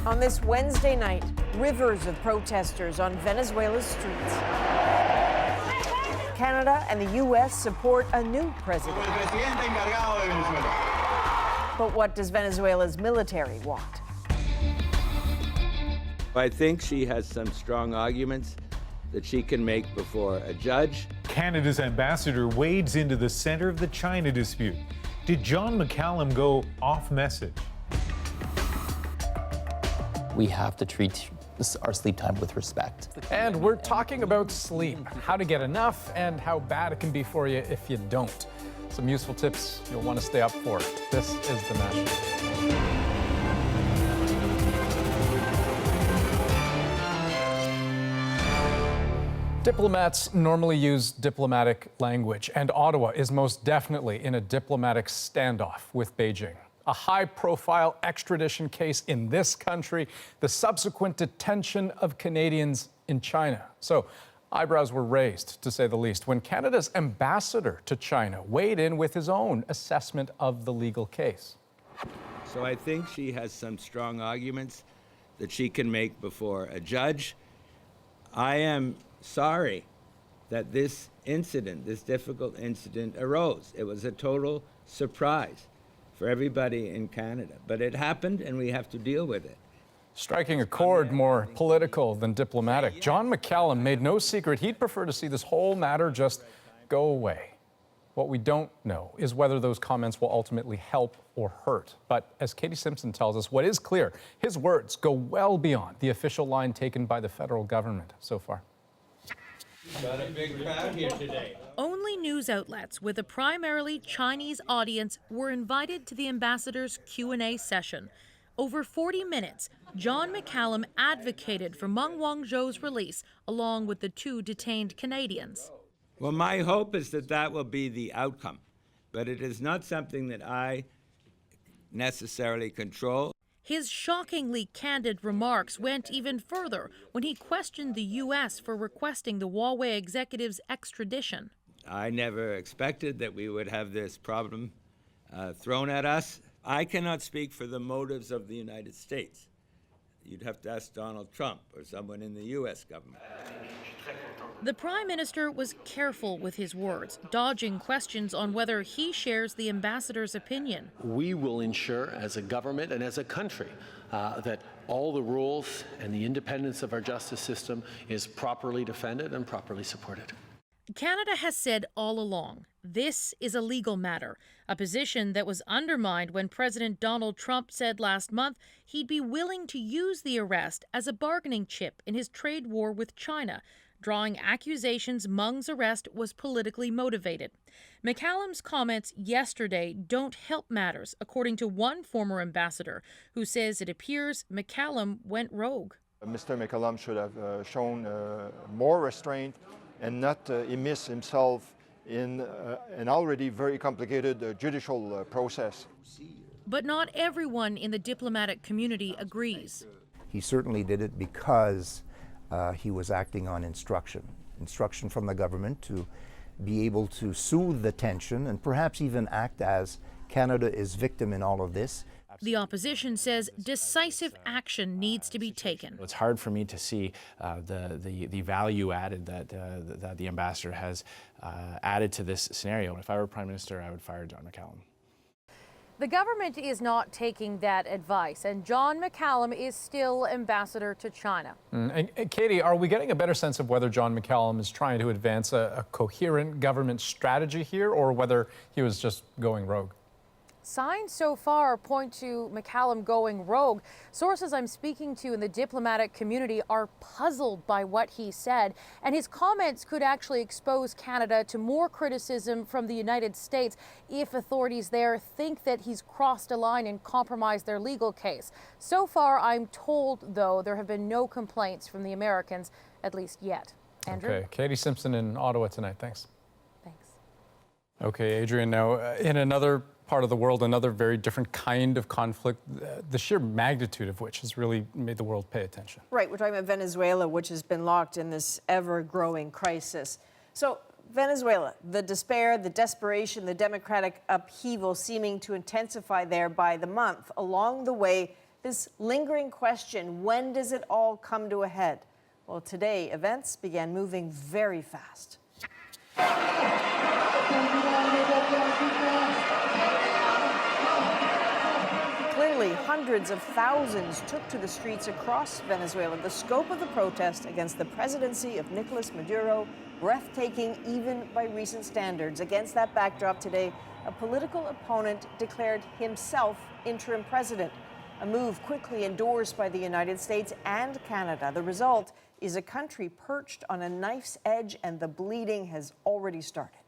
On this Wednesday night, rivers of protesters on Venezuela's streets. Canada and the U.S. support a new president. But what does Venezuela's military want? I think she has some strong arguments that she can make before a judge. Canada's ambassador wades into the center of the China dispute. Did John McCallum go off message? We have to treat our sleep time with respect. And we're talking about sleep, how to get enough and how bad it can be for you if you don't. Some useful tips you'll want to stay up for. This is The National. Diplomats normally use diplomatic language, and Ottawa is most definitely in a diplomatic standoff with Beijing. A high-profile extradition case in this country, the subsequent detention of Canadians in China. So eyebrows were raised, to say the least, when Canada's ambassador to China weighed in with his own assessment of the legal case. So I think she has some strong arguments that she can make before a judge. I am sorry that this incident, this difficult incident, arose. It was a total surprise for everybody in Canada. But it happened, and we have to deal with it. Striking a chord more political than diplomatic, John McCallum made no secret he'd prefer to see this whole matter just go away. What we don't know is whether those comments will ultimately help or hurt. But as Katie Simpson tells us, what is clear, his words go well beyond the official line taken by the federal government so far. Got a big crowd here today. Only news outlets with a primarily Chinese audience were invited to the ambassador's Q&A session. Over 40 minutes, John McCallum advocated for Meng Wanzhou's release, along with the two detained Canadians. Well, my hope is that that will be the outcome, but it is not something that I necessarily control. His shockingly candid remarks went even further when he questioned the U.S. for requesting the Huawei executive's extradition. I never expected that we would have this problem thrown at us. I cannot speak for the motives of the United States. You'd have to ask Donald Trump or someone in the U.S. government. The Prime Minister was careful with his words, dodging questions on whether he shares the ambassador's opinion. We will ensure as a government and as a country that all the rules and the independence of our justice system is properly defended and properly supported. Canada has said all along, this is a legal matter, a position that was undermined when President Donald Trump said last month he'd be willing to use the arrest as a bargaining chip in his trade war with China, drawing accusations Meng's arrest was politically motivated. McCallum's comments yesterday don't help matters, according to one former ambassador who says it appears McCallum went rogue. Mr. McCallum should have shown more restraint and not immerse himself in an already very complicated judicial process. But not everyone in the diplomatic community agrees. He certainly did it because he was acting on instruction from the government to be able to soothe the tension and perhaps even act as Canada is victim in all of this. The opposition says decisive action needs to be taken. It's hard for me to see the value added that the ambassador has added to this scenario. If I were Prime Minister, I would fire John McCallum. The government is not taking that advice, and John McCallum is still ambassador to China. And Katie, are we getting a better sense of whether John McCallum is trying to advance a coherent government strategy here, or whether he was just going rogue? Signs so far point to McCallum going rogue. Sources I'm speaking to in the diplomatic community are puzzled by what he said, and his comments could actually expose Canada to more criticism from the United States if authorities there think that he's crossed a line and compromised their legal case. So far, I'm told, though, there have been no complaints from the Americans, at least yet. Andrew? Okay, Katie Simpson in Ottawa tonight. Thanks. Thanks. Okay, Adrian, now in another part of the world, another very different kind of conflict, the sheer magnitude of which has really made the world pay attention. Right, we're talking about Venezuela, which has been locked in this ever-growing crisis. So Venezuela, the despair, the desperation, the democratic upheaval seeming to intensify there by the month. Along the way, This lingering question, when does it all come to a head? Well, today, events began moving very fast. Clearly, hundreds of thousands took to the streets across Venezuela. The scope of the protest against the presidency of Nicolas Maduro, breathtaking even by recent standards. Against that backdrop today, a political opponent declared himself interim president, a move quickly endorsed by the United States and Canada. The result is a country perched on a knife's edge, and the bleeding has already started.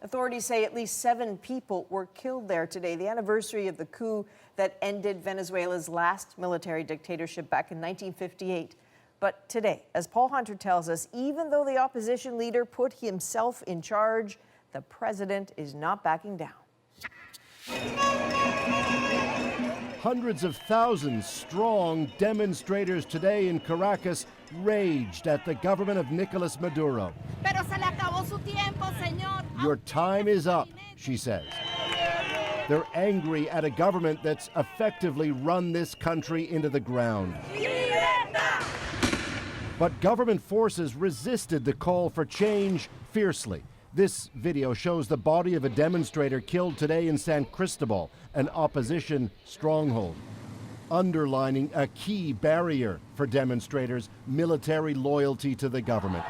Authorities say at least 7 people were killed there today, the anniversary of the coup that ended Venezuela's last military dictatorship back in 1958. But today, as Paul Hunter tells us, even though the opposition leader put himself in charge, the president is not backing down. Hundreds of thousands strong demonstrators today in Caracas raged at the government of Nicolas Maduro. Your time is up, she says. They're angry at a government that's effectively run this country into the ground. But government forces resisted the call for change fiercely. This video shows the body of a demonstrator killed today in San Cristobal, an opposition stronghold, underlining a key barrier for demonstrators: military loyalty to the government.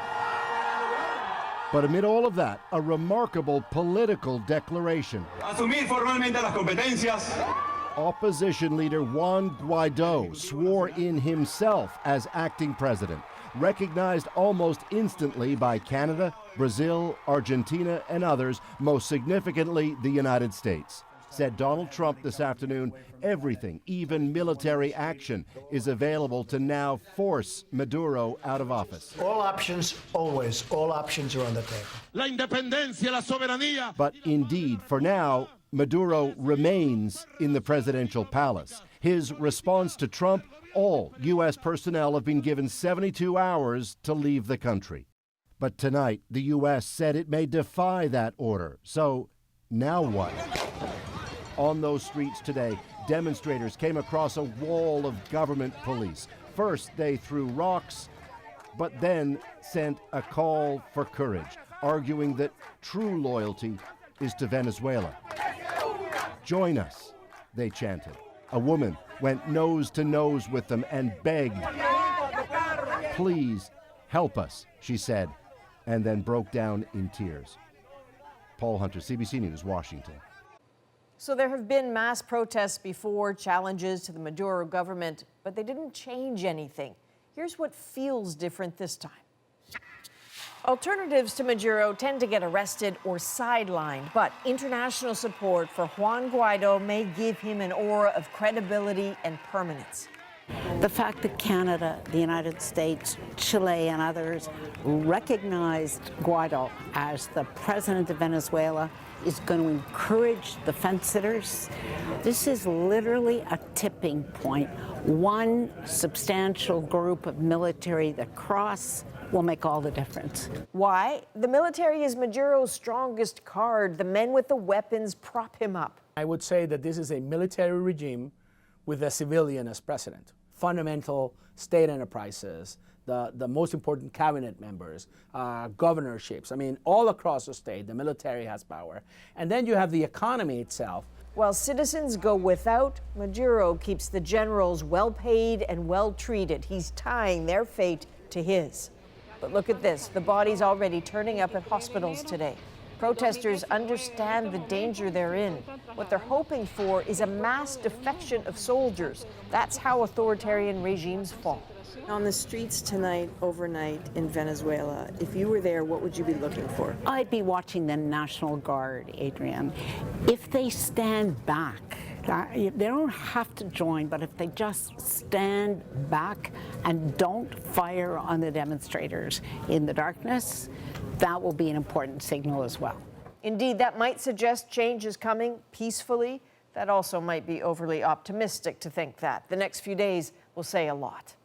But amid all of that, a remarkable political declaration. Asumir formalmente las competencias. Opposition leader Juan Guaidó swore in himself as acting president, recognized almost instantly by Canada, Brazil, Argentina, and others, most significantly the United States. Said Donald Trump this afternoon, everything, even military action, is available to now force Maduro out of office. All options, always, all options are on the table. La independencia, la soberanía. But indeed, for now, Maduro remains in the presidential palace. His response to Trump: all U.S. personnel have been given 72 hours to leave the country. But tonight, the U.S. said it may defy that order. So now what? On those streets today, demonstrators came across a wall of government police. First, they threw rocks, but then sent a call for courage, arguing that true loyalty is to Venezuela. Join us, they chanted. A woman went nose to nose with them and begged. Please help us, she said, and then broke down in tears. Paul Hunter, CBC News, Washington. So there have been mass protests before, challenges to the Maduro government, but they didn't change anything. Here's what feels different this time. Alternatives to Maduro tend to get arrested or sidelined, but international support for Juan Guaidó may give him an aura of credibility and permanence. The fact that Canada, the United States, Chile, and others recognized Guaidó as the president of Venezuela is going to encourage the fence-sitters. This is literally a tipping point. One substantial group of military that cross will make all the difference. Why? The military is Maduro's strongest card. The men with the weapons prop him up. I would say that this is a military regime with a civilian as president. Fundamental state enterprises, the most important cabinet members, governorships. I mean, all across the state, the military has power. And then you have the economy itself. While citizens go without, Maduro keeps the generals well paid and well treated. He's tying their fate to his. But look at this, the bodies already turning up at hospitals today. Protesters understand the danger they're in. What they're hoping for is a mass defection of soldiers. That's how authoritarian regimes fall. On the streets tonight, overnight in Venezuela, if you were there, what would you be looking for? I'd be watching the National Guard, Adrienne. If they stand back, they don't have to join, but if they just stand back and don't fire on the demonstrators in the darkness, that will be an important signal as well. Indeed, that might suggest change is coming peacefully. That also might be overly optimistic to think that. The next few days will say a lot.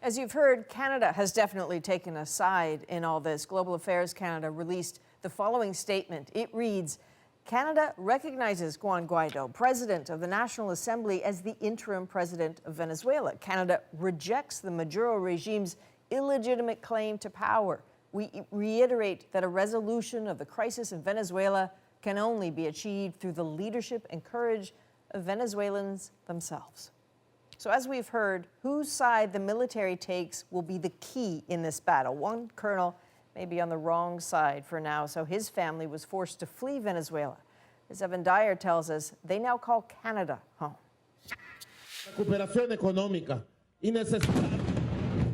As you've heard, Canada has definitely taken a side in all this. Global Affairs Canada released the following statement. It reads, Canada recognizes Juan Guaido, president of the National Assembly, as the interim president of Venezuela. Canada rejects the Maduro regime's illegitimate claim to power. We reiterate that a resolution of the crisis in Venezuela can only be achieved through the leadership and courage of Venezuelans themselves. So as we've heard, whose side the military takes will be the key in this battle. One colonel may be on the wrong side for now, so his family was forced to flee Venezuela. As Evan Dyer tells us, they now call Canada home.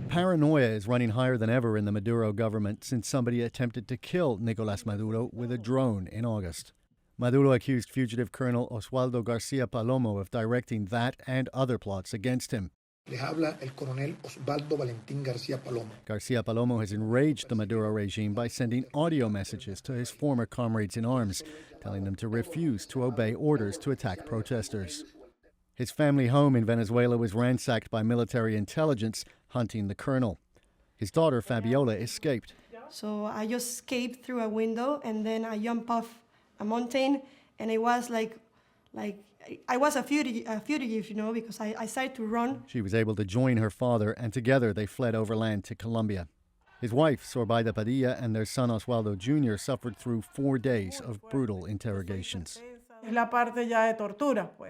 Paranoia is running higher than ever in the Maduro government since somebody attempted to kill Nicolás Maduro with a drone in August. Maduro accused fugitive Colonel Oswaldo Garcia Palomo of directing that and other plots against him. Le habla el coronel Osvaldo Valentín García Palomo. Garcia Palomo has enraged the Maduro regime by sending audio messages to his former comrades in arms, telling them to refuse to obey orders to attack protesters. His family home in Venezuela was ransacked by military intelligence, hunting the colonel. His daughter, Fabiola, escaped. So I just escaped through a window, and then I jumped off a mountain, and it was like I was a fugitive, you know, because I started to run. She was able to join her father, and together they fled overland to Colombia. His wife, Sorbaida Padilla, and their son Oswaldo Jr. suffered through 4 days of brutal interrogations.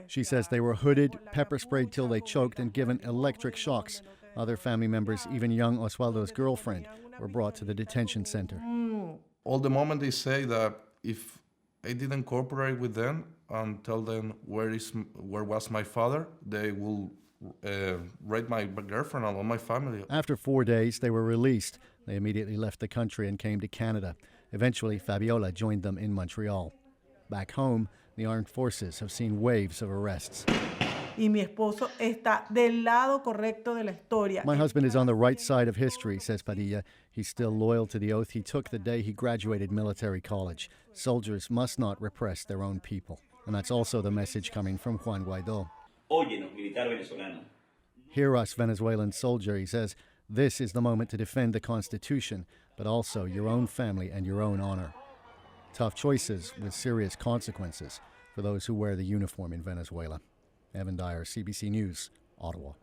She says they were hooded, pepper sprayed till they choked, and given electric shocks. Other family members, even young Oswaldo's girlfriend, were brought to the detention center. All the moment they say that if I didn't cooperate with them and tell them where was my father, they will raid my girlfriend and all my family. After 4 days, they were released. They immediately left the country and came to Canada. Eventually, Fabiola joined them in Montreal. Back home, the armed forces have seen waves of arrests. My husband is on the right side of history, says Padilla. He's still loyal to the oath he took the day he graduated military college. Soldiers must not repress their own people. And that's also the message coming from Juan Guaido. Hear us, Venezuelan soldier, he says. This is the moment to defend the Constitution, but also your own family and your own honor. Tough choices with serious consequences for those who wear the uniform in Venezuela. Evan Dyer, CBC News, Ottawa.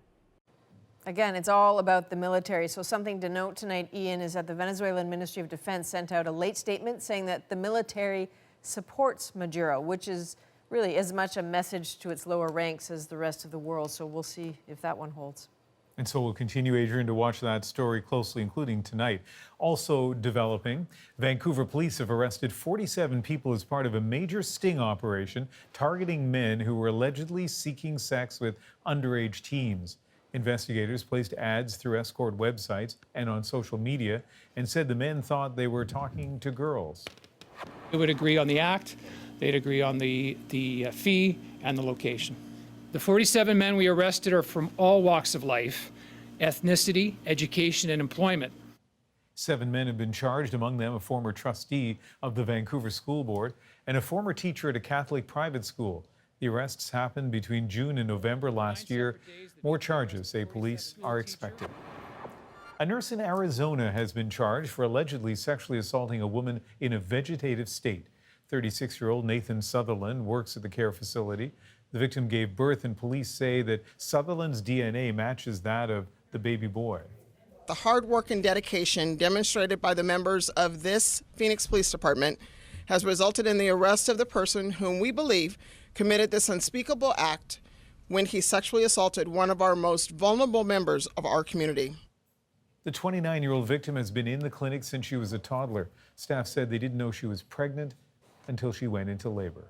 Again, it's all about the military. So something to note tonight, Ian, is that the Venezuelan Ministry of Defense sent out a late statement saying that the military supports Maduro, which is really as much a message to its lower ranks as the rest of the world. So we'll see if that one holds. And so we'll continue, Adrian, to watch that story closely, including tonight. Also developing, Vancouver police have arrested 47 people as part of a major sting operation targeting men who were allegedly seeking sex with underage teens. Investigators placed ads through escort websites and on social media and said the men thought they were talking to girls. They would agree on the act, they'd agree on the fee and the location. The 47 men we arrested are from all walks of life, ethnicity, education, and employment. 7 men have been charged, among them a former trustee of the Vancouver School Board and a former teacher at a Catholic private school. The arrests happened between June and November last year. More charges, say police, are expected. A nurse in Arizona has been charged for allegedly sexually assaulting a woman in a vegetative state. 36-year-old Nathan Sutherland works at the care facility. The victim gave birth, and police say that Sutherland's DNA matches that of the baby boy. The hard work and dedication demonstrated by the members of this Phoenix Police Department has resulted in the arrest of the person whom we believe committed this unspeakable act when he sexually assaulted one of our most vulnerable members of our community. The 29-year-old victim has been in the clinic since she was a toddler. Staff said they didn't know she was pregnant until she went into labor.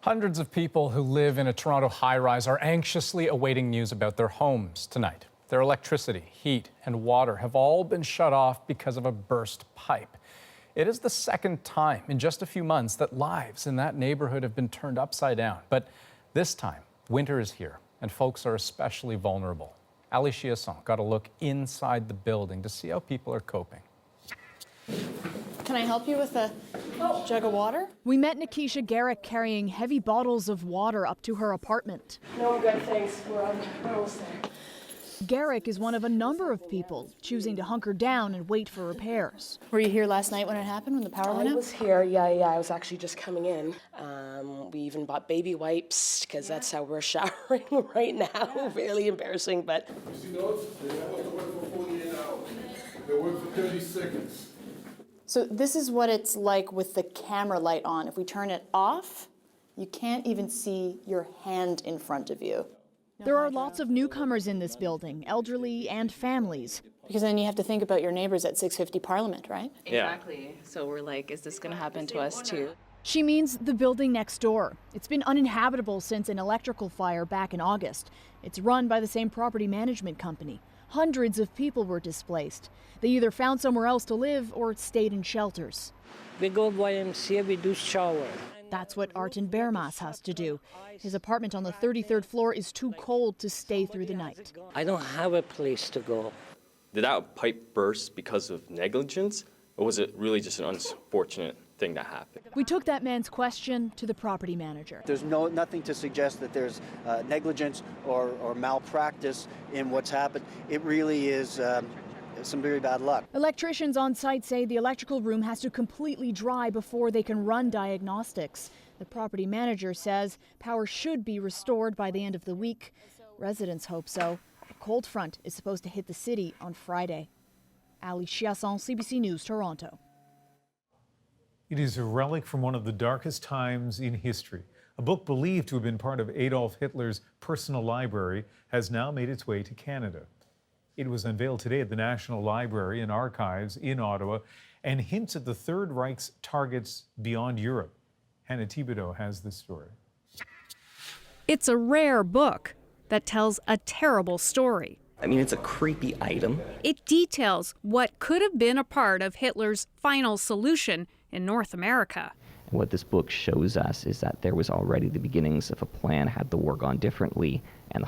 Hundreds of people who live in a Toronto high-rise are anxiously awaiting news about their homes tonight. Their electricity, heat, and water have all been shut off because of a burst pipe. It is the second time in just a few months that lives in that neighborhood have been turned upside down. But this time, winter is here, and folks are especially vulnerable. Ali Chiasson got a look inside the building to see how people are coping. Can I help you with a jug of water? We met Nikisha Garrick carrying heavy bottles of water up to her apartment. No, good, thanks. We're almost there. Garrick is one of a number of people choosing to hunker down and wait for repairs. Were you here last night when it happened, when the power went out? I was here, yeah. I was actually just coming in. We even bought baby wipes because that's how we're showering right now. Fairly embarrassing, but. You know, they don't have to work for 48 hours. They work for 30 seconds. So this is what it's like with the camera light on. If we turn it off, you can't even see your hand in front of you. There are lots of newcomers in this building, elderly and families. Because then you have to think about your neighbors at 650 Parliament, right? Exactly. So we're like, is this going to happen to us too? She means the building next door. It's been uninhabitable since an electrical fire back in August. It's run by the same property management company. Hundreds of people were displaced. They either found somewhere else to live or stayed in shelters. We go to YMCA, we do shower. That's what Arten Bermas has to do. His apartment on the 33rd floor is too cold to stay through the night. I don't have a place to go. Did that pipe burst because of negligence, or was it really just an unfortunate thing that happened? We took that man's question to the property manager. There's nothing to suggest that there's negligence or malpractice in what's happened. It really is some very bad luck. Electricians on site say the electrical room has to completely dry before they can run diagnostics. The property manager says power should be restored by the end of the week. Residents hope so. A cold front is supposed to hit the city on Friday. Ali Chiasson, CBC News, Toronto. It is a relic from one of the darkest times in history. A book believed to have been part of Adolf Hitler's personal library has now made its way to Canada. It was unveiled today at the National Library and Archives in Ottawa and hints at the Third Reich's targets beyond Europe. Hannah Thibodeau has this story. It's a rare book that tells a terrible story. I mean, it's a creepy item. It details what could have been a part of Hitler's final solution in North America. And what this book shows us is that there was already the beginnings of a plan had the war gone differently and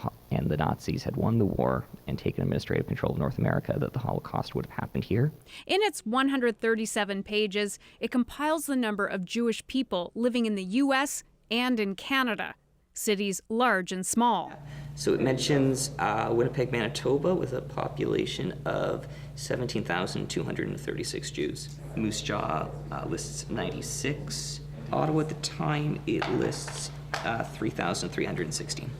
the Nazis had won the war and taken administrative control of North America, that the Holocaust would have happened here. In its 137 pages, it compiles the number of Jewish people living in the U.S. and in Canada, cities large and small. So it mentions Winnipeg, Manitoba, with a population of 17,236 Jews. Moose Jaw lists 96. Ottawa at the time, it lists 3,316.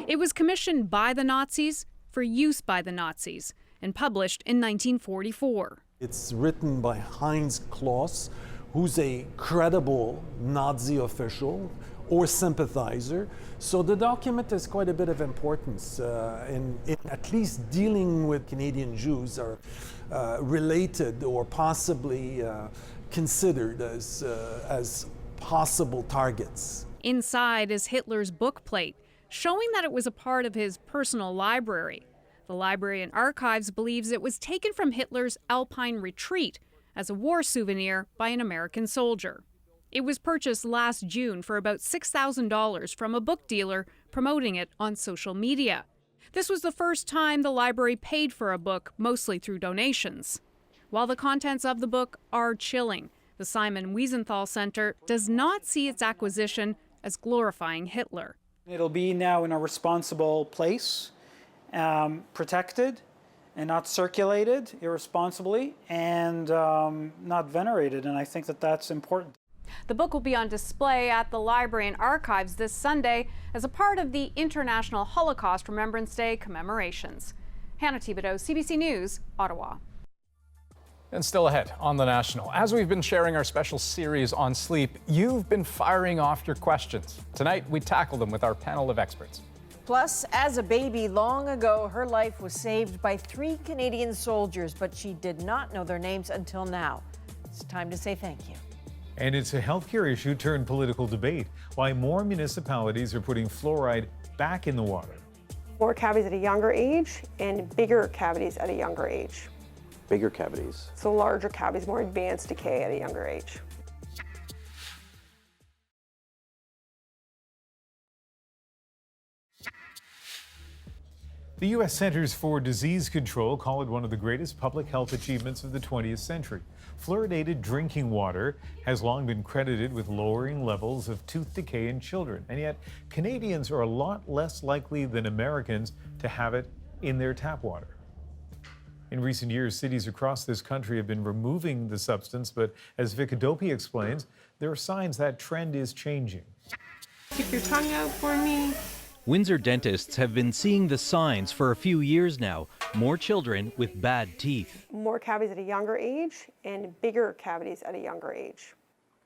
It was commissioned by the Nazis for use by the Nazis and published in 1944. It's written by Heinz Kloss, who's a credible Nazi official or sympathizer. So the document has quite a bit of importance in at least dealing with Canadian Jews are related or possibly considered as possible targets. Inside is Hitler's book plate, showing that it was a part of his personal library. The Library and Archives believes it was taken from Hitler's Alpine retreat as a war souvenir by an American soldier. It was purchased last June for about $6,000 from a book dealer promoting it on social media. This was the first time the library paid for a book, mostly through donations. While the contents of the book are chilling, the Simon Wiesenthal Center does not see its acquisition as glorifying Hitler. It'll be now in a responsible place, protected and not circulated irresponsibly and not venerated, and I think that that's important. The book will be on display at the Library and Archives this Sunday as a part of the International Holocaust Remembrance Day commemorations. Hannah Thibodeau, CBC News, Ottawa. And still ahead on The National. As we've been sharing our special series on sleep, you've been firing off your questions. Tonight, we tackle them with our panel of experts. Plus, as a baby long ago, her life was saved by 3 Canadian soldiers, but she did not know their names until now. It's time to say thank you. And it's a healthcare issue turned political debate. Why more municipalities are putting fluoride back in the water. More cavities at a younger age and bigger cavities at a younger age. Bigger cavities. So larger cavities, more advanced decay at a younger age. The U.S. Centers for Disease Control call it one of the greatest public health achievements of the 20th century. Fluoridated drinking water has long been credited with lowering levels of tooth decay in children, and yet Canadians are a lot less likely than Americans to have it in their tap water. In recent years, cities across this country have been removing the substance, but as Vicadopia explains, there are signs that trend is changing. Keep your tongue out for me. Windsor dentists have been seeing the signs for a few years now. More children with bad teeth. More cavities at a younger age and bigger cavities at a younger age.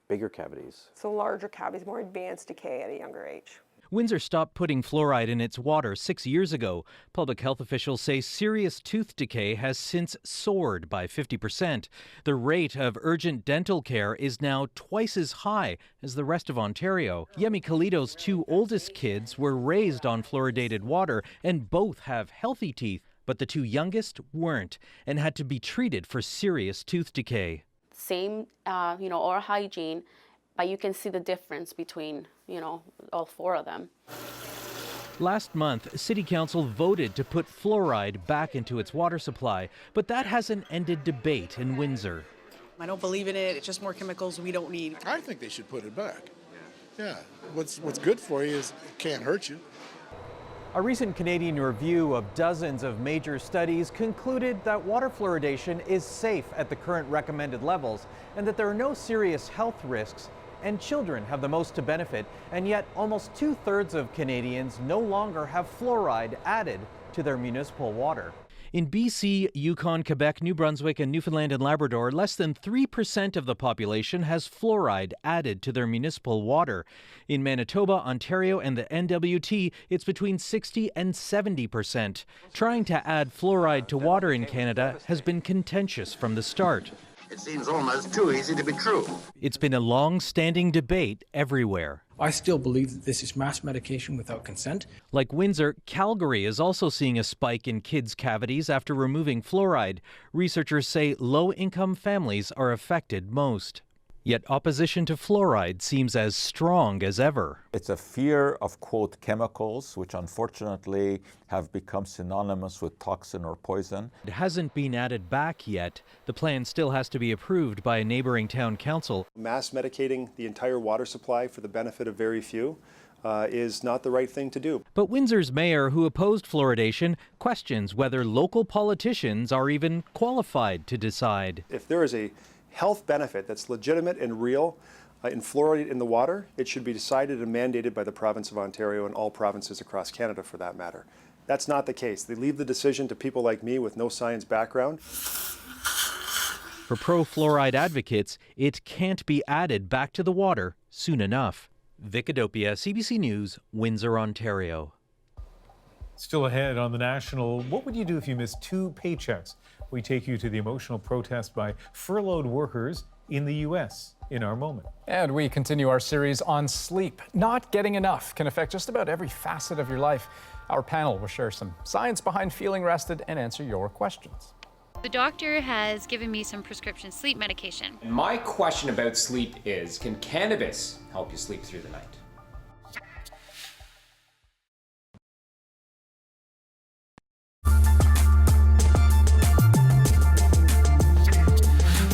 Bigger cavities? So larger cavities, more advanced decay at a younger age. Windsor stopped putting fluoride in its water 6 years ago. Public health officials say serious tooth decay has since soared by 50%. The rate of urgent dental care is now twice as high as the rest of Ontario. Yemi Kalito's two oldest kids were raised on fluoridated water and both have healthy teeth, but the two youngest weren't and had to be treated for serious tooth decay. Same, oral hygiene, but you can see the difference between, all four of them. Last month, City Council voted to put fluoride back into its water supply, but that hasn't ended debate in Windsor. I don't believe in it. It's just more chemicals we don't need. I think they should put it back. Yeah. What's good for you is it can't hurt you. A recent Canadian review of dozens of major studies concluded that water fluoridation is safe at the current recommended levels and that there are no serious health risks, and children have the most to benefit, and yet almost 2/3 of Canadians no longer have fluoride added to their municipal water. In BC, Yukon, Quebec, New Brunswick, and Newfoundland and Labrador, less than 3% of the population has fluoride added to their municipal water. In Manitoba, Ontario, and the NWT, it's between 60 and 70%. Trying to add fluoride to water in Canada has been contentious from the start. It seems almost too easy to be true. It's been a long-standing debate everywhere. I still believe that this is mass medication without consent. Like Windsor, Calgary is also seeing a spike in kids' cavities after removing fluoride. Researchers say low-income families are affected most. Yet opposition to fluoride seems as strong as ever. It's a fear of, quote, chemicals, which unfortunately have become synonymous with toxin or poison. It hasn't been added back yet. The plan still has to be approved by a neighboring town council. Mass medicating the entire water supply for the benefit of very few is not the right thing to do. But Windsor's mayor, who opposed fluoridation, questions whether local politicians are even qualified to decide. If there is a health benefit that's legitimate and real in fluoride in the water, it should be decided and mandated by the province of Ontario and all provinces across Canada for that matter. That's not the case. They leave the decision to people like me with no science background. For pro-fluoride advocates, it can't be added back to the water soon enough. Vicadopia, CBC News, Windsor, Ontario. Still ahead on the National, what would you do if you missed 2 paychecks? We take you to the emotional protest by furloughed workers in the U.S. in our moment. And we continue our series on sleep. Not getting enough can affect just about every facet of your life. Our panel will share some science behind feeling rested and answer your questions. The doctor has given me some prescription sleep medication. My question about sleep is, can cannabis help you sleep through the night?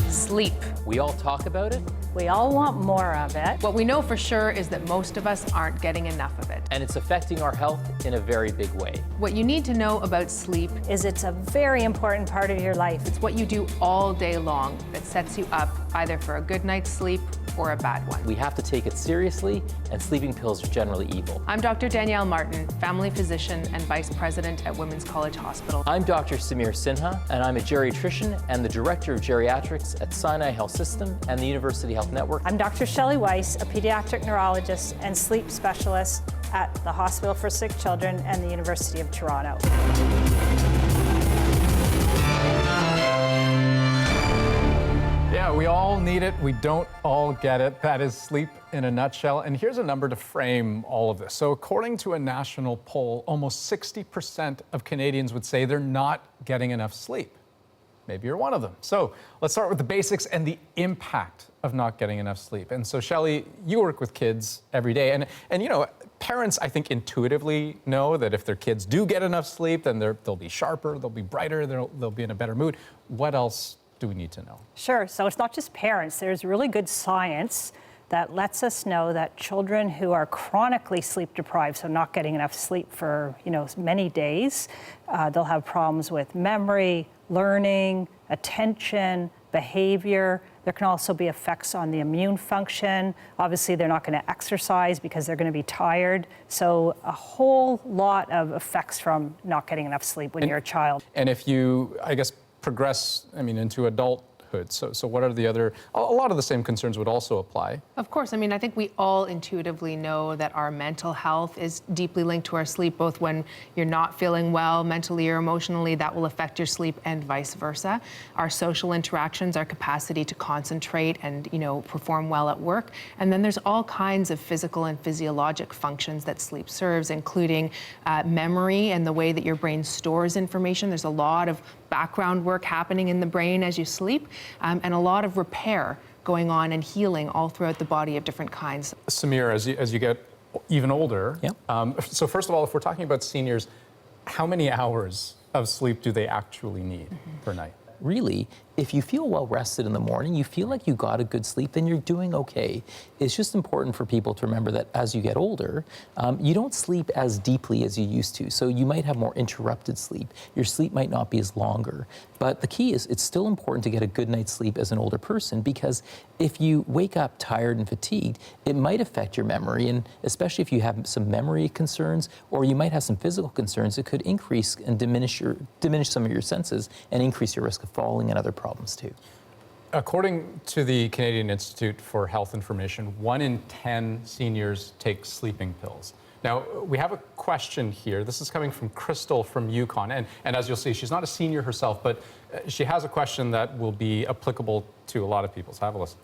Sleep. We all talk about it. We all want more of it. What we know for sure is that most of us aren't getting enough of it. And it's affecting our health in a very big way. What you need to know about sleep is it's a very important part of your life. It's what you do all day long that sets you up either for a good night's sleep or a bad one. We have to take it seriously, and sleeping pills are generally evil. I'm Dr. Danielle Martin, family physician and vice president at Women's College Hospital. I'm Dr. Samir Sinha, and I'm a geriatrician and the director of geriatrics at Sinai Health System and the University Health Network. I'm Dr. Shelley Weiss, a pediatric neurologist and sleep specialist at the Hospital for Sick Children and the University of Toronto. Yeah, we all need it. We don't all get it. That is sleep in a nutshell. And here's a number to frame all of this. So according to a national poll, almost 60% of Canadians would say they're not getting enough sleep. Maybe you're one of them. So let's start with the basics and the impact of not getting enough sleep. And so, Shelley, you work with kids every day. And you know, parents, I think, intuitively know that if their kids do get enough sleep, then they'll be sharper, they'll be brighter, they'll be in a better mood. What else do we need to know? Sure. So it's not just parents. There's really good science that lets us know that children who are chronically sleep deprived, so not getting enough sleep for many days, they'll have problems with memory, learning, attention, behavior. There can also be effects on the immune function. Obviously, they're not going to exercise because they're going to be tired. So a whole lot of effects from not getting enough sleep when you're a child. And if you, I guess, progress, into adulthood, so what are the other, a lot of the same concerns would also apply. Of course, I think we all intuitively know that our mental health is deeply linked to our sleep, both when you're not feeling well mentally or emotionally, that will affect your sleep, and vice versa. Our social interactions, our capacity to concentrate and, perform well at work. And then there's all kinds of physical and physiologic functions that sleep serves, including memory and the way that your brain stores information. There's a lot of background work happening in the brain as you sleep, and a lot of repair going on and healing all throughout the body of different kinds. Samir, as you get even older, so first of all, if we're talking about seniors, how many hours of sleep do they actually need per night? Really, if you feel well rested in the morning, you feel like you got a good sleep, then you're doing okay. It's just important for people to remember that as you get older, you don't sleep as deeply as you used to. So you might have more interrupted sleep. Your sleep might not be as longer. But the key is it's still important to get a good night's sleep as an older person, because if you wake up tired and fatigued, it might affect your memory, and especially if you have some memory concerns or you might have some physical concerns, it could increase and diminish some of your senses and increase your risk of falling and other problems too. According to the Canadian Institute for Health Information, 1 in 10 seniors take sleeping pills. Now, we have a question here. This is coming from Crystal from Yukon. And as you'll see, she's not a senior herself, but she has a question that will be applicable to a lot of people. So have a listen.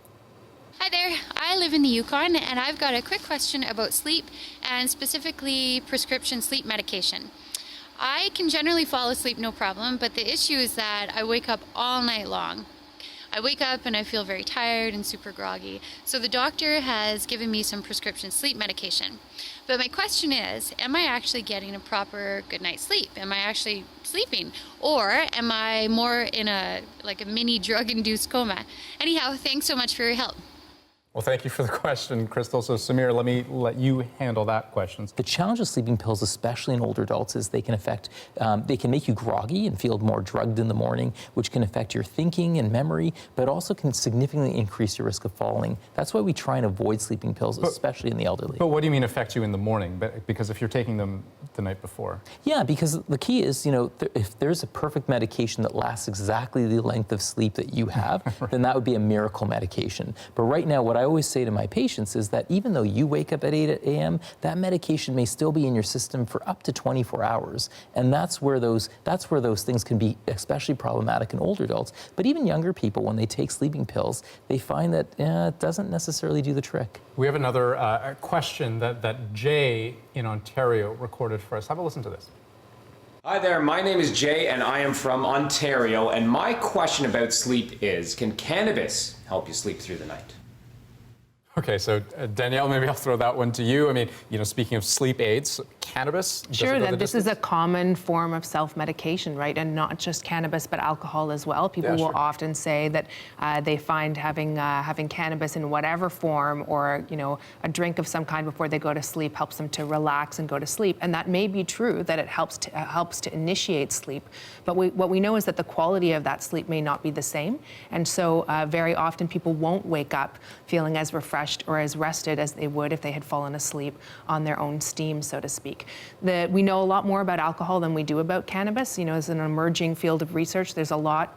Hi there, I live in the Yukon and I've got a quick question about sleep and specifically prescription sleep medication. I can generally fall asleep no problem, but the issue is that I wake up all night long. I wake up and I feel very tired and super groggy. So the doctor has given me some prescription sleep medication. But my question is, am I actually getting a proper good night's sleep? Am I actually sleeping? Or am I more in a mini drug-induced coma? Anyhow, thanks so much for your help. Well, thank you for the question, Crystal. So, Samir, let me let you handle that question. The challenge of sleeping pills, especially in older adults, is they can make you groggy and feel more drugged in the morning, which can affect your thinking and memory, but also can significantly increase your risk of falling. That's why we try and avoid sleeping pills, especially in the elderly. But what do you mean affect you in the morning? Because if you're taking them the night before? Yeah, because the key is, if there's a perfect medication that lasts exactly the length of sleep that you have, then that would be a miracle medication. But right now, what I always say to my patients is that even though you wake up at 8 a.m., that medication may still be in your system for up to 24 hours. And that's where those things can be especially problematic in older adults. But even younger people, when they take sleeping pills, they find that it doesn't necessarily do the trick. We have another question that Jay in Ontario recorded for us. Have a listen to this. Hi there, my name is Jay and I am from Ontario, and my question about sleep is, can cannabis help you sleep through the night? Okay, so Danielle, maybe I'll throw that one to you. I mean, speaking of sleep aids, cannabis? Sure, that this is a common form of self-medication, right? And not just cannabis, but alcohol as well. People will often say that they find having cannabis in whatever form or, a drink of some kind before they go to sleep helps them to relax and go to sleep. And that may be true, that it helps to initiate sleep. But what we know is that the quality of that sleep may not be the same. And so very often people won't wake up feeling as refreshed or as rested as they would if they had fallen asleep on their own steam, so to speak. We know a lot more about alcohol than we do about cannabis. It's an emerging field of research. There's a lot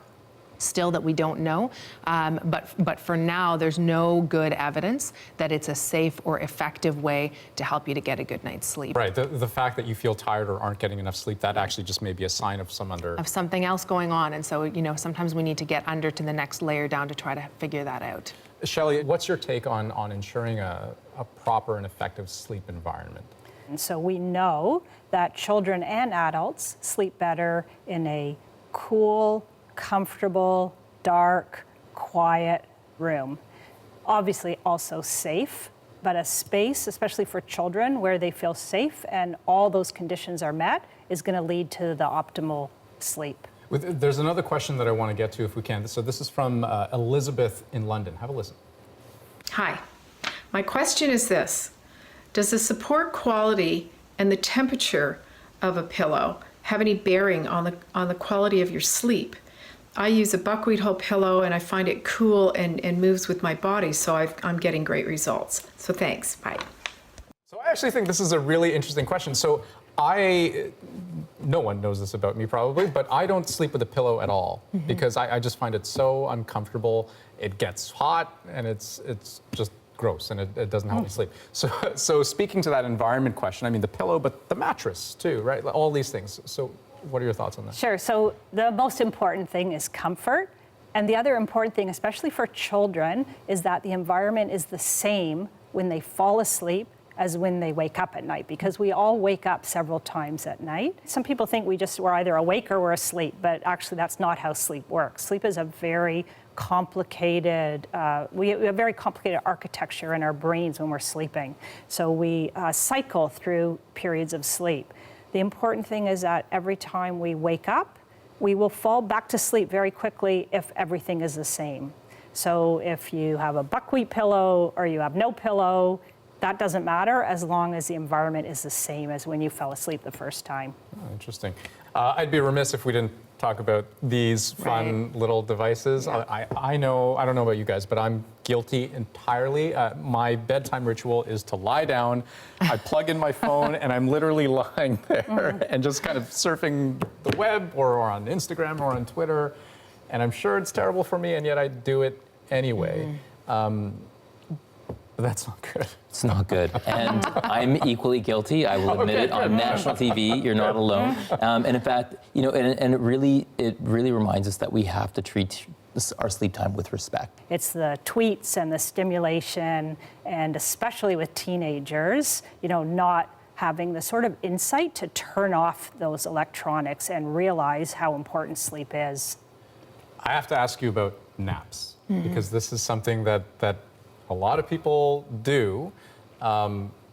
still that we don't know, but for now, there's no good evidence that it's a safe or effective way to help you to get a good night's sleep. Right, the fact that you feel tired or aren't getting enough sleep, that actually just may be a sign of something else going on, and so sometimes we need to get under to the next layer down to try to figure that out. Shelley, what's your take on ensuring a proper and effective sleep environment? And so we know that children and adults sleep better in a cool, comfortable, dark, quiet room. Obviously also safe. but a space, especially for children, where they feel safe and all those conditions are met is going to lead to the optimal sleep. There's another question that I want to get to if we can. So this is from Elizabeth in London. Have a listen. Hi. My question is this. Does the support quality and the temperature of a pillow have any bearing on the quality of your sleep? I use a buckwheat hull pillow and I find it cool and moves with my body, so I'm getting great results. So thanks. Bye. So I actually think this is a really interesting question. So no one knows this about me probably, but I don't sleep with a pillow at all because I just find it so uncomfortable. It gets hot and it's just gross and it doesn't help me sleep. So speaking to that environment question, I mean the pillow, but the mattress too, right? All these things. So what are your thoughts on that? Sure. So the most important thing is comfort. And the other important thing, especially for children, is that the environment is the same when they fall asleep as when they wake up at night, because we all wake up several times at night. Some people think we're either awake or we're asleep, but actually that's not how sleep works. Sleep is a very complicated, we have very complicated architecture in our brains when we're sleeping. So we cycle through periods of sleep. The important thing is that every time we wake up, we will fall back to sleep very quickly if everything is the same. So if you have a buckwheat pillow or you have no pillow, that doesn't matter as long as the environment is the same as when you fell asleep the first time. Oh, interesting. I'd be remiss if we didn't talk about these fun little devices. Yeah. I don't know about you guys, but I'm guilty entirely. My bedtime ritual is to lie down, I plug in my phone, and I'm literally lying there and just kind of surfing the web or on Instagram or on Twitter. And I'm sure it's terrible for me, and yet I do it anyway. But that's not good. It's not good. And I'm equally guilty. I will admit it on national TV. You're not alone. And in fact, and it really reminds us that we have to treat our sleep time with respect. It's the tweets and the stimulation, and especially with teenagers, not having the sort of insight to turn off those electronics and realize how important sleep is. I have to ask you about naps, because this is something that a lot of people do.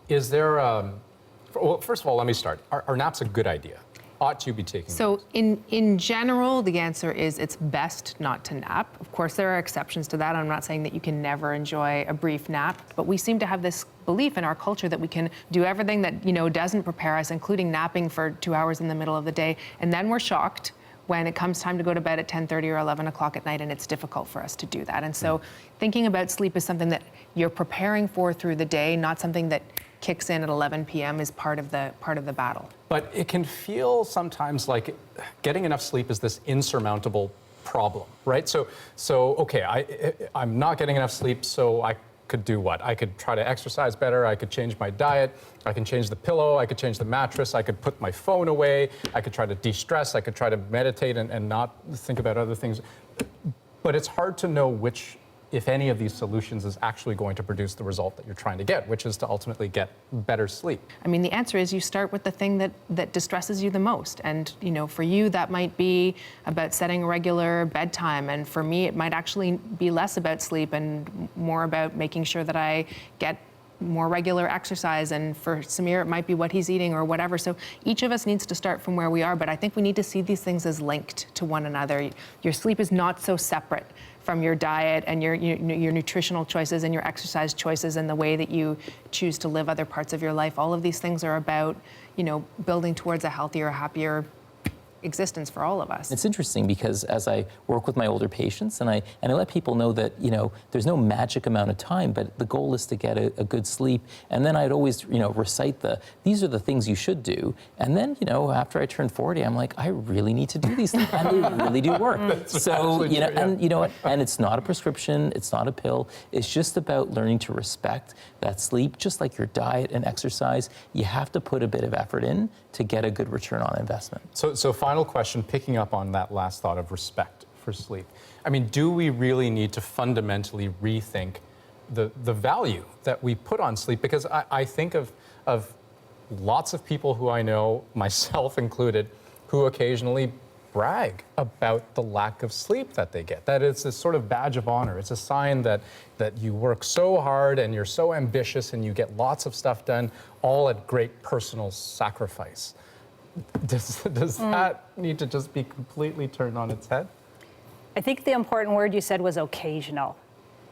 Is there, well, first of all, let me start. Are naps a good idea? Ought you be taking So in general, the answer is it's best not to nap. Of course, there are exceptions to that. I'm not saying that you can never enjoy a brief nap, but we seem to have this belief in our culture that we can do everything that, doesn't prepare us, including napping for 2 hours in the middle of the day, and then we're shocked when it comes time to go to bed at 10:30 or 11 o'clock at night, and it's difficult for us to do that. And so thinking about sleep is something that you're preparing for through the day, not something that kicks in at 11 p.m. is part of the battle. But it can feel sometimes like getting enough sleep is this insurmountable problem, right? So okay, I'm not getting enough sleep, so I could do what? I could try to exercise better, I could change my diet, I can change the pillow, I could change the mattress, I could put my phone away, I could try to de-stress, I could try to meditate and not think about other things. But it's hard to know which, if any of these solutions is actually going to produce the result that you're trying to get, which is to ultimately get better sleep. I mean, the answer is you start with the thing that distresses you the most. And, for you, that might be about setting a regular bedtime. And for me, it might actually be less about sleep and more about making sure that I get more regular exercise. And for Samir, it might be what he's eating or whatever. So each of us needs to start from where we are. But I think we need to see these things as linked to one another. Your sleep is not so separate from your diet and your nutritional choices and your exercise choices and the way that you choose to live other parts of your life. All of these things are about, building towards a healthier, happier existence for all of us. It's interesting because as I work with my older patients and I let people know that, there's no magic amount of time, but the goal is to get a good sleep. And then I'd always, recite these are the things you should do. And then, after I turned 40, I'm like, I really need to do these things. And they really do work. So, and you know what? And it's not a prescription, it's not a pill. It's just about learning to respect that sleep, just like your diet and exercise. You have to put a bit of effort in to get a good return on investment. So final question, picking up on that last thought of respect for sleep. I mean, do we really need to fundamentally rethink the value that we put on sleep? Because I think of lots of people who I know, myself included, who occasionally brag about the lack of sleep that they get. That it's this sort of badge of honor. It's a sign that you work so hard and you're so ambitious and you get lots of stuff done, all at great personal sacrifice. Does that need to just be completely turned on its head? I think the important word you said was occasional.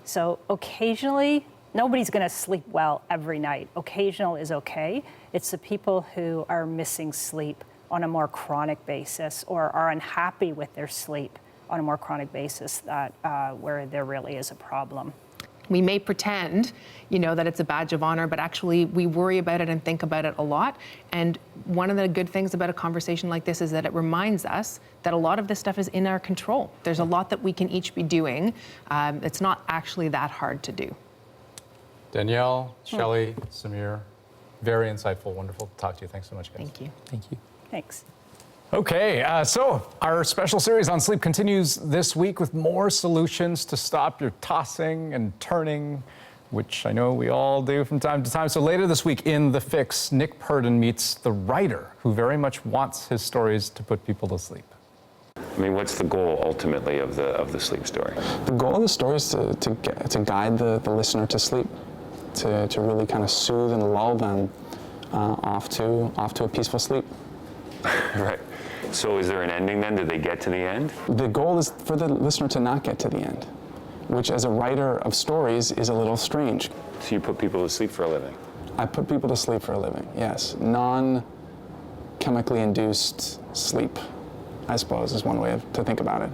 So occasionally, nobody's going to sleep well every night. Occasional is okay. It's the people who are missing sleep on a more chronic basis or are unhappy with their sleep on a more chronic basis that where there really is a problem. We may pretend, that it's a badge of honor, but actually we worry about it and think about it a lot. And one of the good things about a conversation like this is that it reminds us that a lot of this stuff is in our control. There's a lot that we can each be doing. It's not actually that hard to do. Danielle, Shelley, Samir, very insightful, wonderful to talk to you. Thanks so much, guys. Thank you. Thank you. Thanks. Okay, so our special series on sleep continues this week with more solutions to stop your tossing and turning, which I know we all do from time to time. So later this week in The Fix, Nick Purdon meets the writer who very much wants his stories to put people to sleep. I mean, what's the goal ultimately of the sleep story? The goal of the story is to guide the listener to sleep, to really kind of soothe and lull them off to a peaceful sleep. Right. So is there an ending then? Did they get to the end? The goal is for the listener to not get to the end, which as a writer of stories is a little strange. So you put people to sleep for a living? I put people to sleep for a living, yes. Non-chemically induced sleep, I suppose, is one way to think about it.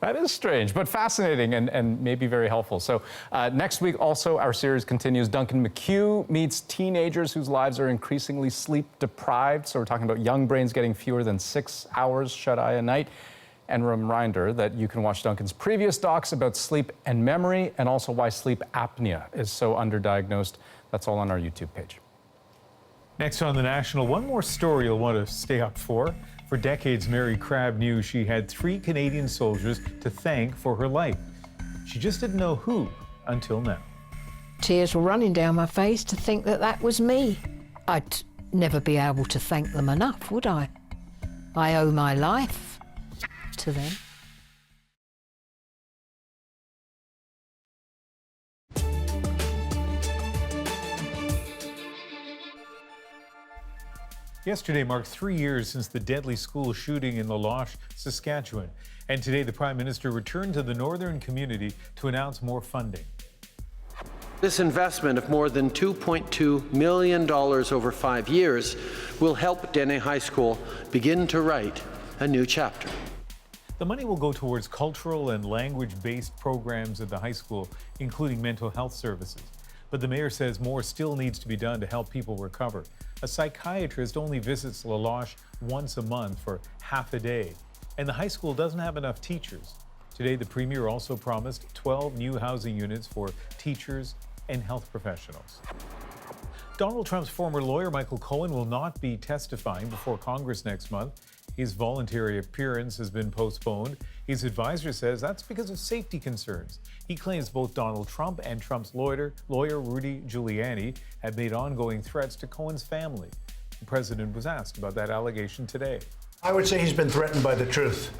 That is strange, but fascinating and maybe very helpful. So next week also our series continues. Duncan McHugh meets teenagers whose lives are increasingly sleep deprived. So we're talking about young brains getting fewer than 6 hours shut-eye a night. And a reminder that you can watch Duncan's previous docs about sleep and memory and also why sleep apnea is so underdiagnosed. That's all on our YouTube page. Next on The National, one more story you'll want to stay up for. For decades, Mary Crabb knew she had 3 Canadian soldiers to thank for her life. She just didn't know who until now. Tears were running down my face to think that that was me. I'd never be able to thank them enough, would I? I owe my life to them. Yesterday marked 3 years since the deadly school shooting in Loche, Saskatchewan. And today the Prime Minister returned to the northern community to announce more funding. This investment of more than $2.2 million over 5 years will help Dene High School begin to write a new chapter. The money will go towards cultural and language-based programs at the high school, including mental health services. But the mayor says more still needs to be done to help people recover. A psychiatrist only visits Loche once a month for half a day, and the high school doesn't have enough teachers. Today, the Premier also promised 12 new housing units for teachers and health professionals. Donald Trump's former lawyer, Michael Cohen, will not be testifying before Congress next month. His voluntary appearance has been postponed. His advisor says that's because of safety concerns. He claims both Donald Trump and Trump's lawyer Rudy Giuliani have made ongoing threats to Cohen's family. The president was asked about that allegation today. I would say he's been threatened by the truth.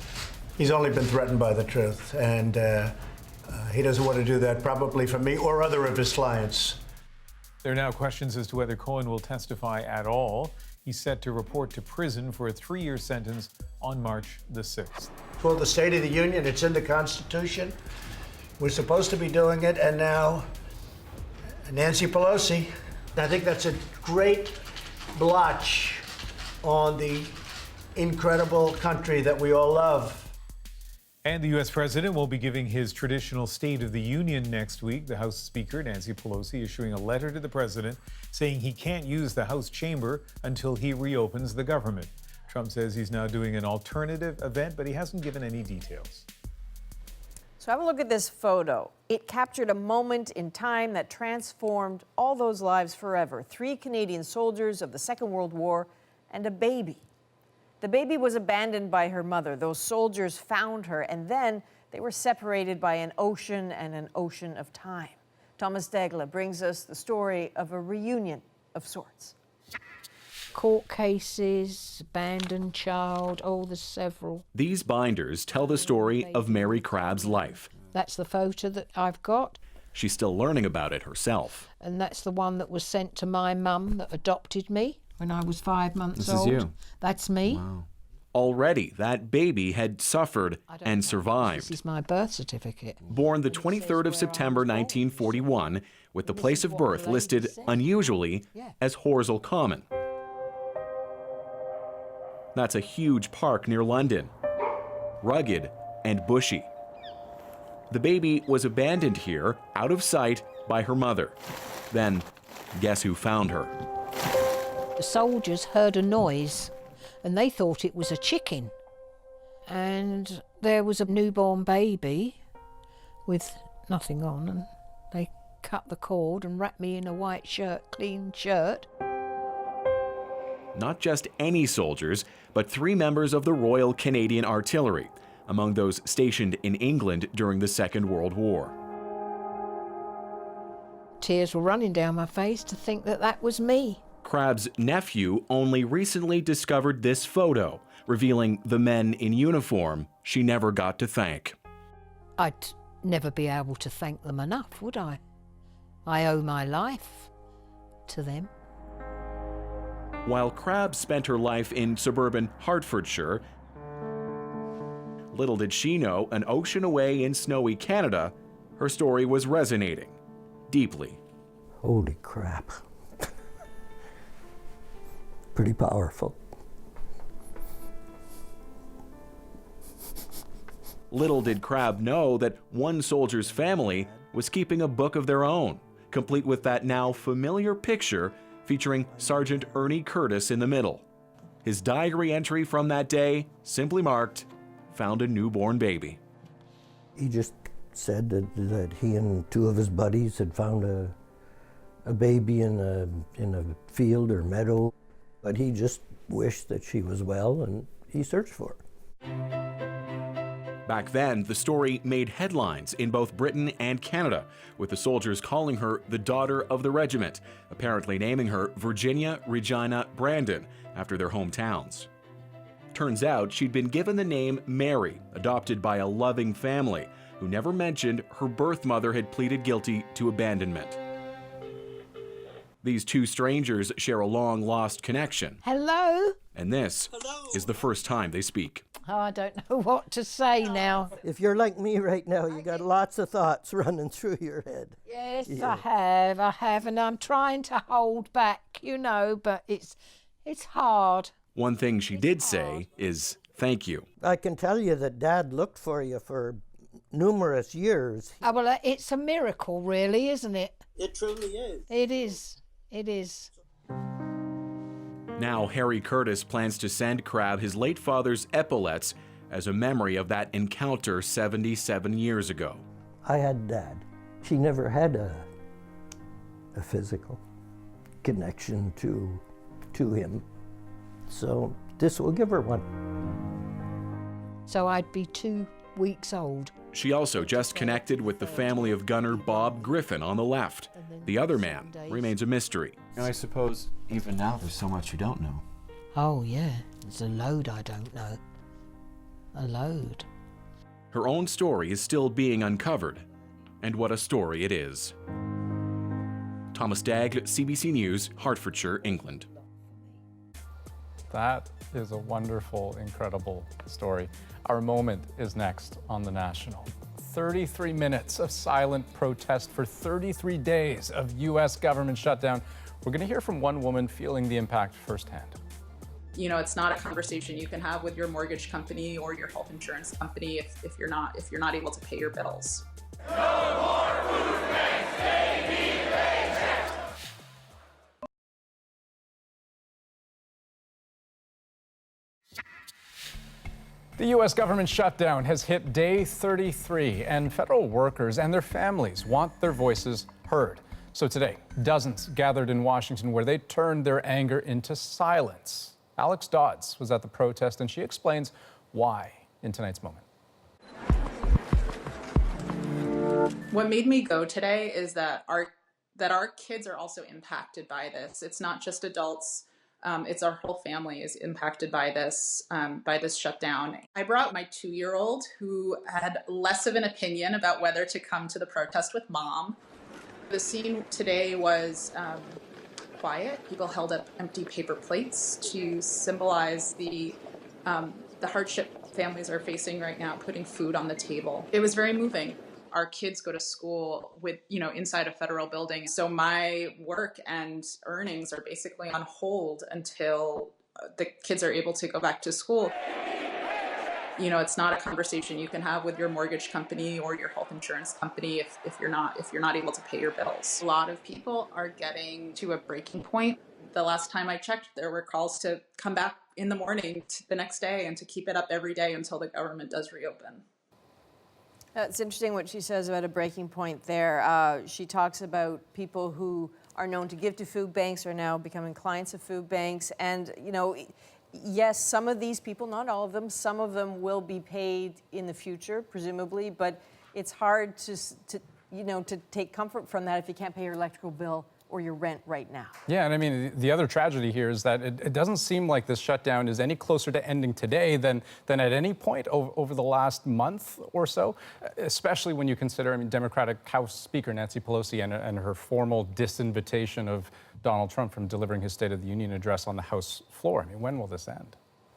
He's only been threatened by the truth, and he doesn't want to do that probably for me or other of his clients. There are now questions as to whether Cohen will testify at all. He's set to report to prison for a 3-year sentence on March the 6th. It's called the State of the Union. It's in the Constitution. We're supposed to be doing it, and now Nancy Pelosi. I think that's a great blotch on the incredible country that we all love. And the U.S. president will be giving his traditional State of the Union next week. The House Speaker, Nancy Pelosi, issuing a letter to the president saying he can't use the House chamber until he reopens the government. Trump says he's now doing an alternative event, but he hasn't given any details. So have a look at this photo. It captured a moment in time that transformed all those lives forever. 3 Canadian soldiers of the Second World War and a baby. The baby was abandoned by her mother. Those soldiers found her, and then they were separated by an ocean and an ocean of time. Thomas Degla brings us the story of a reunion of sorts. court cases, abandoned child, there's several. These binders tell the story of Mary Crabb's life. That's the photo that I've got. She's still learning about it herself. And that's the one that was sent to my mum that adopted me when I was 5 months old. This is you. That's me. Wow. Already, that baby had suffered and survived. This is my birth certificate. Born the 23rd of September 1941, with the place of birth listed unusually as Horsell Common. That's a huge park near London, rugged and bushy. The baby was abandoned here, out of sight, by her mother. Then, guess who found her? The soldiers heard a noise and they thought it was a chicken. And there was a newborn baby with nothing on, and they cut the cord and wrapped me in a white shirt, clean shirt. Not just any soldiers, but 3 members of the Royal Canadian Artillery, among those stationed in England during the Second World War. Tears were running down my face to think that that was me. Crabb's nephew only recently discovered this photo, revealing the men in uniform she never got to thank. I'd never be able to thank them enough, would I? I owe my life to them. While Crabb spent her life in suburban Hertfordshire, little did she know, an ocean away in snowy Canada, her story was resonating deeply. Holy crap. Pretty powerful. Little did Crabb know that one soldier's family was keeping a book of their own, complete with that now familiar picture featuring Sergeant Ernie Curtis in the middle. His diary entry from that day simply marked, "Found a newborn baby." He just said that he and 2 of his buddies had found a baby in a field or meadow, but he just wished that she was well, and he searched for her. Back then, the story made headlines in both Britain and Canada, with the soldiers calling her the daughter of the regiment, apparently naming her Virginia Regina Brandon after their hometowns. Turns out she'd been given the name Mary, adopted by a loving family, who never mentioned her birth mother had pleaded guilty to abandonment. These 2 strangers share a long-lost connection. Hello? And this is the first time they speak. I don't know what to say now. If you're like me right now, you got lots of thoughts running through your head. Yes, yeah. I have, and I'm trying to hold back, but it's hard. One thing she did say is thank you. I can tell you that Dad looked for you for numerous years. Well, it's a miracle, really, isn't it? It truly is. It is. It is. Now Harry Curtis plans to send Crabb his late father's epaulets as a memory of that encounter 77 years ago. I had Dad. She never had a physical connection to him. So this will give her one. So I'd be 2 weeks old. She also just connected with the family of gunner Bob Griffin on the left. The other man remains a mystery. I suppose even now there's so much you don't know. Oh yeah, there's a load I don't know. A load. Her own story is still being uncovered, and what a story it is. Thomas Dagg, CBC News, Hertfordshire, England. That is a wonderful, incredible story. Our moment is next on The National. 33 minutes of silent protest for 33 days of U.S. government shutdown. We're going to hear from one woman feeling the impact firsthand. It's not a conversation you can have with your mortgage company or your health insurance company if you're not able to pay your bills. No more food banks, baby paychecks. The U.S. government shutdown has hit day 33, and federal workers and their families want their voices heard. So today, dozens gathered in Washington where they turned their anger into silence. Alex Dodds was at the protest, and she explains why in tonight's moment. What made me go today is that our kids are also impacted by this. It's not just adults. It's our whole family is impacted by this shutdown. I brought my 2-year-old who had less of an opinion about whether to come to the protest with mom. The scene today was quiet. People held up empty paper plates to symbolize the hardship families are facing right now, putting food on the table. It was very moving. Our kids go to school with, inside a federal building. So my work and earnings are basically on hold until the kids are able to go back to school. It's not a conversation you can have with your mortgage company or your health insurance company if you're not able to pay your bills. A lot of people are getting to a breaking point. The last time I checked, there were calls to come back in the morning the next day and to keep it up every day until the government does reopen. It's interesting what she says about a breaking point there. She talks about people who are known to give to food banks are now becoming clients of food banks. And, yes, some of these people, not all of them, some of them will be paid in the future, presumably, but it's hard to take comfort from that if you can't pay your electrical bill or your rent right now. Yeah, and I mean, the other tragedy here is that it doesn't seem like this shutdown is any closer to ending today than at any point over the last month or so, especially when you consider, Democratic House Speaker Nancy Pelosi and her formal disinvitation of Donald Trump from delivering his State of the Union address on the House floor. When will this end?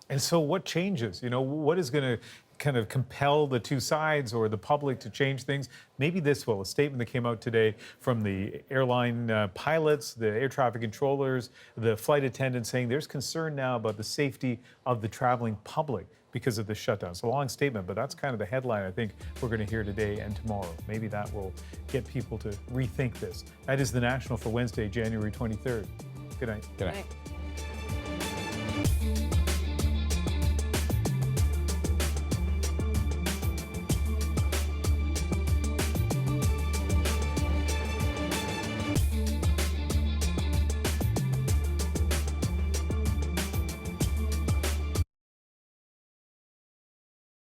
And so what changes? What is going to kind of compel the two sides or the public to change things? Maybe this will. A statement that came out today from the airline pilots, the air traffic controllers, the flight attendants saying there's concern now about the safety of the traveling public because of the shutdown. It's a long statement, but that's kind of the headline I think we're going to hear today and tomorrow. Maybe that will get people to rethink this. That is The National for Wednesday, January 23rd. Good night. Good night.